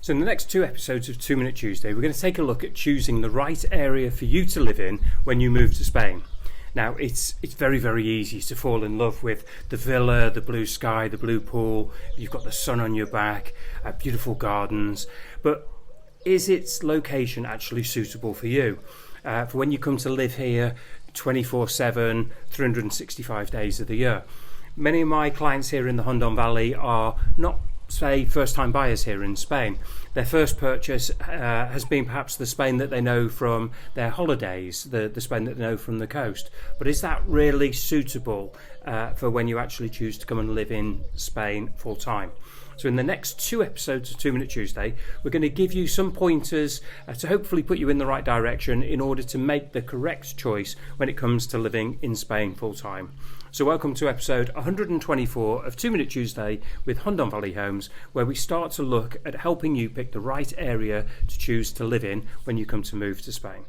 So in the next two episodes of 2 Minute Tuesday, we're going to take a look at choosing the right area for you to live in when you move to Spain. Now, it's very, very easy to fall in love with the villa, the blue sky, the blue pool. You've got the sun on your back, beautiful gardens. But is its location actually suitable for you? For when you come to live here 24/7, 365 days of the year. Many of my clients here in the Hondón Valley are not, say, first-time buyers here in Spain. Their first purchase has been perhaps the Spain that they know from their holidays, the Spain that they know from the coast. But is that really suitable for when you actually choose to come and live in Spain full-time? So in the next two episodes of 2 Minute Tuesday, we're going to give you some pointers to hopefully put you in the right direction in order to make the correct choice when it comes to living in Spain full-time. So welcome to episode 124 of 2 Minute Tuesday with Hondón Valley Homes, where we start to look at helping you pick the right area to choose to live in when you come to move to Spain.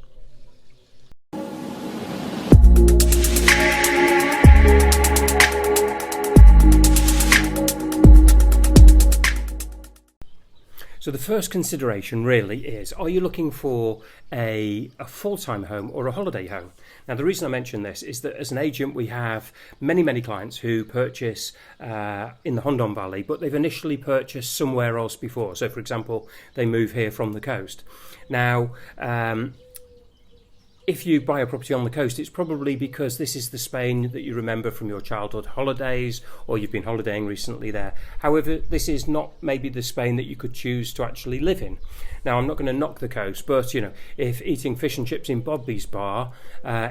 So the first consideration really is, are you looking for a full-time home or a holiday home? Now, the reason I mention this is that as an agent, we have many clients who purchase in the Hondón Valley, but they've initially purchased somewhere else before. So, for example, they move here from the coast. Now, if you buy a property on the coast, it's probably because this is the Spain that you remember from your childhood holidays, or you've been holidaying recently there. However, this is not maybe the Spain that you could choose to actually live in. Now, I'm not going to knock the coast, but if eating fish and chips in Bobby's bar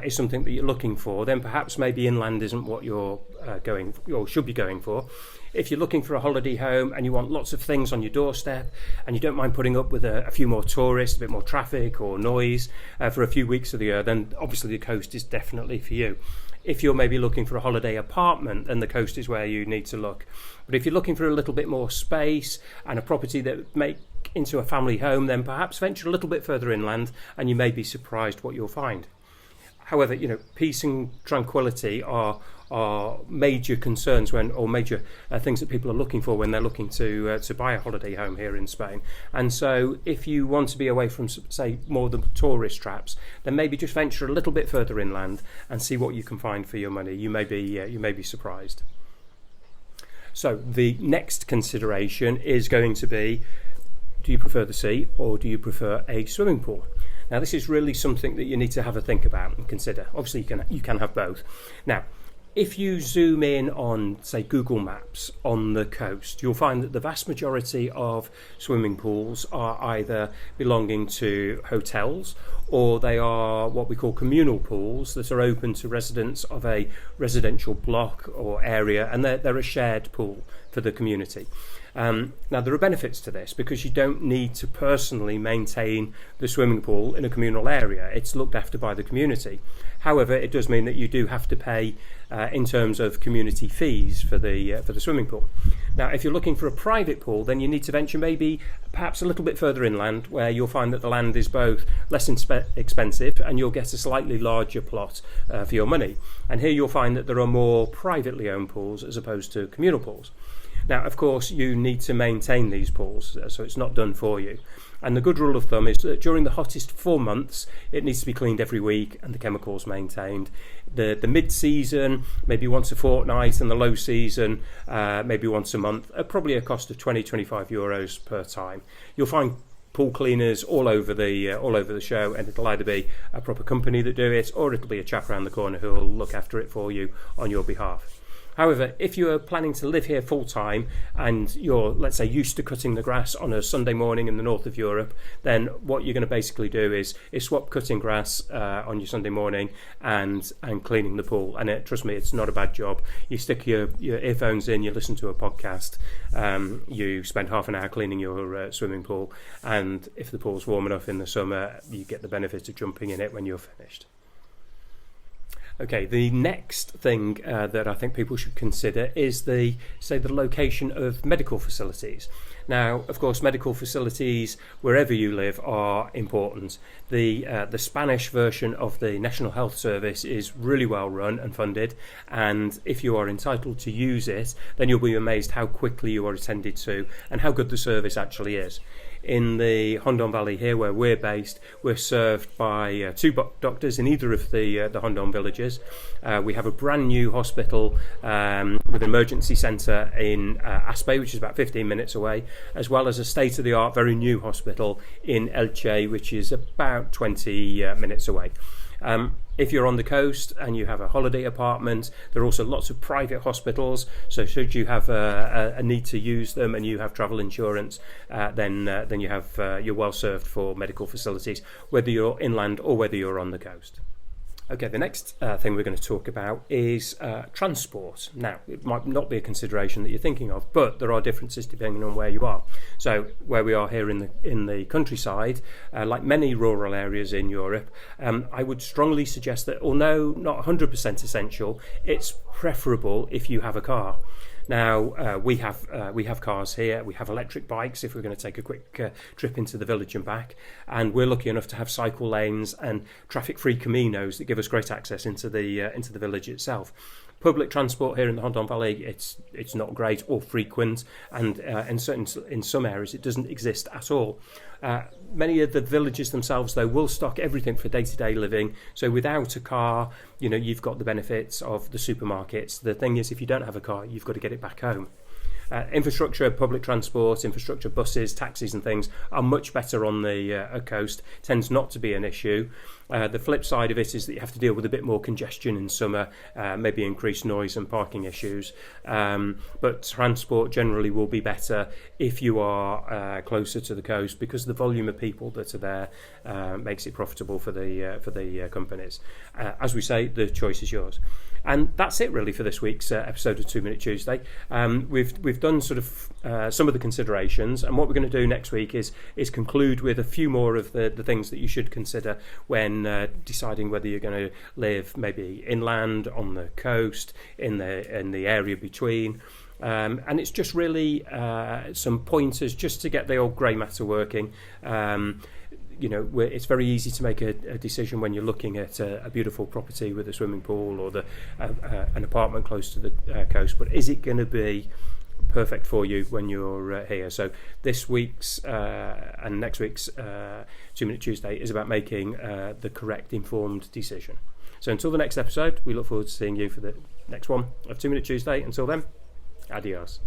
is something that you're looking for, then perhaps maybe inland isn't what you're going or should be going for. If you're looking for a holiday home and you want lots of things on your doorstep and you don't mind putting up with a few more tourists, a bit more traffic or noise for a few weeks of the year, then obviously the coast is definitely for you. If you're maybe looking for a holiday apartment, then the coast is where you need to look. But if you're looking for a little bit more space and a property that make into a family home, then perhaps venture a little bit further inland and you may be surprised what you'll find. However, peace and tranquility are major concerns or major things that people are looking for when they're looking to buy a holiday home here in Spain. And so if you want to be away from, say, more the tourist traps, then maybe just venture a little bit further inland and see what you can find for your money. You may be surprised. So the next consideration is going to be, do you prefer the sea or do you prefer a swimming pool? Now, this is really something that you need to have a think about and consider. Obviously, you can have both. Now, if you zoom in on, say, Google Maps on the coast, you'll find that the vast majority of swimming pools are either belonging to hotels or they are what we call communal pools that are open to residents of a residential block or area, and they're a shared pool for the community. Now, there are benefits to this because you don't need to personally maintain the swimming pool in a communal area. It's looked after by the community. However, it does mean that you do have to pay in terms of community fees for the swimming pool. Now, if you're looking for a private pool, then you need to venture maybe perhaps a little bit further inland, where you'll find that the land is both less expensive and you'll get a slightly larger plot for your money. And here you'll find that there are more privately owned pools as opposed to communal pools. Now, of course, you need to maintain these pools, so it's not done for you. And the good rule of thumb is that during the hottest 4 months, it needs to be cleaned every week and the chemicals maintained. The mid-season, maybe once a fortnight, and the low season, maybe once a month, at probably a cost of 20-25 euros per time. You'll find pool cleaners all over the show, and it'll either be a proper company that do it, or it'll be a chap around the corner who will look after it for you on your behalf. However, if you are planning to live here full time and you're, let's say, used to cutting the grass on a Sunday morning in the north of Europe, then what you're going to basically do is swap cutting grass on your Sunday morning and cleaning the pool. And trust me, it's not a bad job. You stick your earphones in, you listen to a podcast, you spend half an hour cleaning your swimming pool, and if the pool's warm enough in the summer, you get the benefit of jumping in it when you're finished. Okay, the next thing that I think people should consider is the location of medical facilities. Now, of course, medical facilities wherever you live are important. The Spanish version of the National Health Service is really well run and funded, and if you are entitled to use it, then you'll be amazed how quickly you are attended to and how good the service actually is. in the Hondón Valley here where we're based, we're served by two doctors in either of the Hondón villages. We have a brand new hospital with an emergency centre in Aspe, which is about 15 minutes away, as well as a state-of-the-art, very new hospital in Elche, which is about 20 minutes away. If you're on the coast and you have a holiday apartment, there are also lots of private hospitals. So should you have a need to use them and you have travel insurance, then you're well served for medical facilities, whether you're inland or whether you're on the coast. Okay, the next thing we're going to talk about is transport. Now, it might not be a consideration that you're thinking of, but there are differences depending on where you are. So, where we are here in the countryside, like many rural areas in Europe, I would strongly suggest that, although not 100% essential, it's preferable if you have a car. Now, we have cars here. We have electric bikes if we're going to take a quick trip into the village and back. And we're lucky enough to have cycle lanes and traffic-free caminos that give us great access into the village itself. Public transport here in the Hondón Valley, it's not great or frequent, and in some areas it doesn't exist at all. Many of the villages themselves, though, will stock everything for day-to-day living. So without a car, you've got the benefits of the supermarkets. The thing is, if you don't have a car, you've got to get it back home. Infrastructure, public transport, infrastructure, buses, taxis and things are much better on the coast, tends not to be an issue. The flip side of it is that you have to deal with a bit more congestion in summer, maybe increased noise and parking issues. But transport generally will be better if you are closer to the coast, because the volume of people that are there makes it profitable for the companies. As we say, the choice is yours. And that's it really for this week's episode of 2 Minute Tuesday. We've done sort of some of the considerations, and what we're going to do next week is conclude with a few more of the things that you should consider when deciding whether you're going to live maybe inland, on the coast, in the area between. And it's just really some pointers just to get the old grey matter working. It's very easy to make a decision when you're looking at a beautiful property with a swimming pool or an apartment close to the coast, but is it going to be perfect for you when you're here? So this week's and next week's 2 Minute Tuesday is about making the correct informed decision. So until the next episode, we look forward to seeing you for the next one of 2 Minute Tuesday. Until then, adios.